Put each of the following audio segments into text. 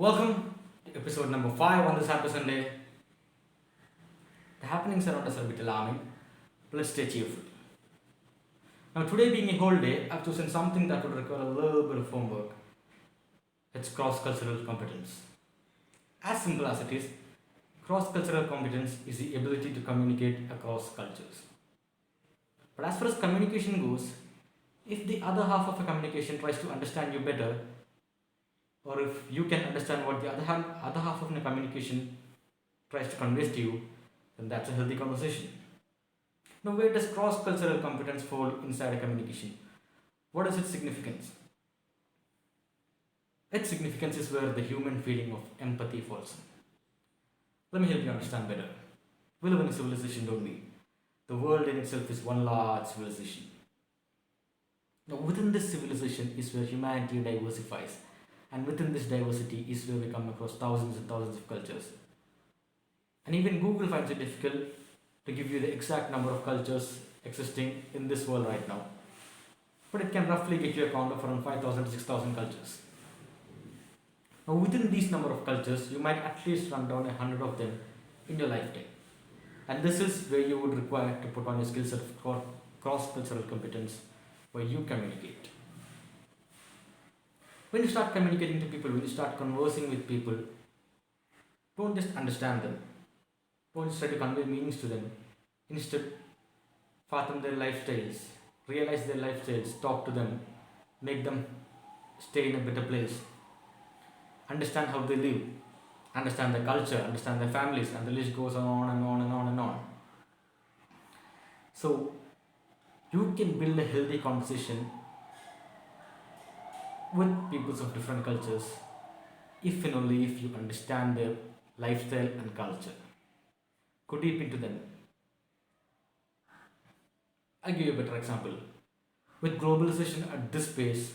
Welcome to episode number 5 on this Happy Sunday. The happenings around us are a bit alarming, but let's stay cheerful. Now, today being a holiday, I've chosen something that would require a little bit of homework. It's cross cultural competence. As simple as it is, cross cultural competence is the ability to communicate across cultures. But as far as communication goes, if the other half of a communication tries to understand you better, or if you can understand what the other half of the communication tries to convey to you, then that's a healthy conversation. Now, where does cross cultural competence fall inside a communication? What is its significance? Its significance is where the human feeling of empathy falls in. Let me help you understand better. We live in a civilization, don't we? The world in itself is one large civilization. Now, within this civilization is where humanity diversifies, and within this diversity is where we come across thousands and thousands of cultures. And even Google finds it difficult to give you the exact number of cultures existing in this world right now. But it can roughly get you a count of around 5,000 to 6,000 cultures. Now, within these number of cultures, you might at least run down 100 of them in your lifetime. And this is where you would require to put on your skill set of cross-cultural competence, where you communicate. When you start communicating to people, when you start conversing with people, don't just understand them. Don't just try to convey meanings to them. Instead, fathom their lifestyles, realize their lifestyles, talk to them, make them stay in a better place. Understand how they live, understand their culture, understand their families, and the list goes on and on and on and on. So, you can build a healthy conversation with peoples of different cultures if and only if you understand their lifestyle and culture. Go deep into them. I'll give you a better example. With globalization at this pace,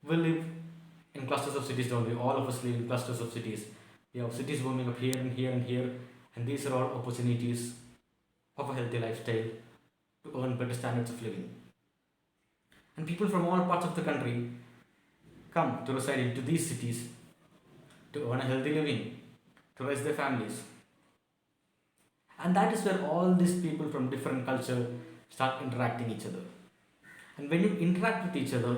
we live in clusters of cities, don't we? All of us live in clusters of cities. We have cities booming up here and here and here, and these are all opportunities of a healthy lifestyle to earn better standards of living. And people from all parts of the country come to reside into these cities to earn a healthy living, to raise their families. And that is where all these people from different culture start interacting each other. And when you interact with each other,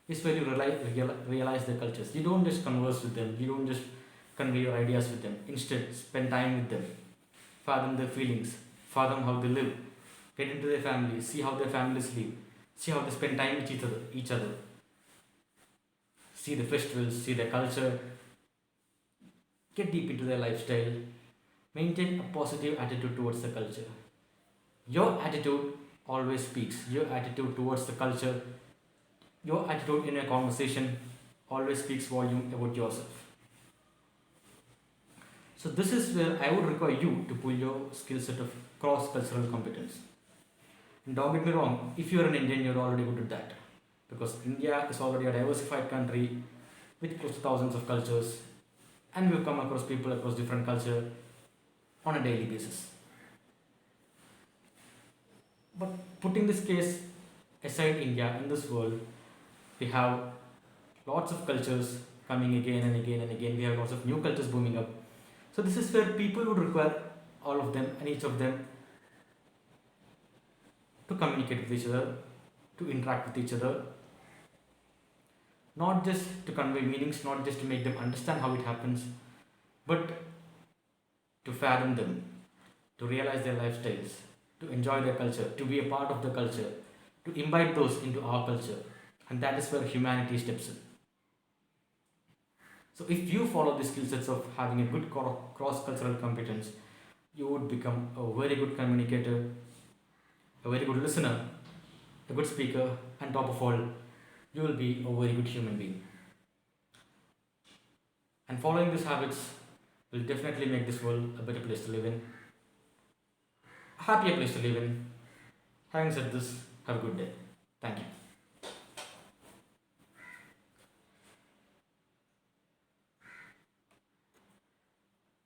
is where you realize their cultures. You don't just converse with them, you don't just convey your ideas with them. Instead, spend time with them, fathom their feelings, fathom how they live, get into their families, see how their families live, see how they spend time with each other. See the festivals, see their culture, get deep into their lifestyle, maintain a positive attitude towards the culture. Your attitude always speaks. Your attitude towards the culture, your attitude in a conversation always speaks volume about yourself. So this is where I would require you to pull your skill set of cross-cultural competence. And don't get me wrong, if you're an Indian, you're already good at that. Because India is already a diversified country with close to thousands of cultures, and we've come across people across different culture on a daily basis. But putting this case aside, India, in this world, we have lots of cultures coming again and again and again. We have lots of new cultures booming up. So this is where people would require all of them and each of them to communicate with each other, to interact with each other, not just to convey meanings, not just to make them understand how it happens, but to fathom them, to realize their lifestyles, to enjoy their culture, to be a part of the culture, to invite those into our culture. And that is where humanity steps in. So if you follow the skill sets of having a good cross-cultural competence, you would become a very good communicator, a very good listener, a good speaker, and top of all, you will be a very good human being. And following these habits will definitely make this world a better place to live in, a happier place to live in. Having said this, have a good day. Thank you.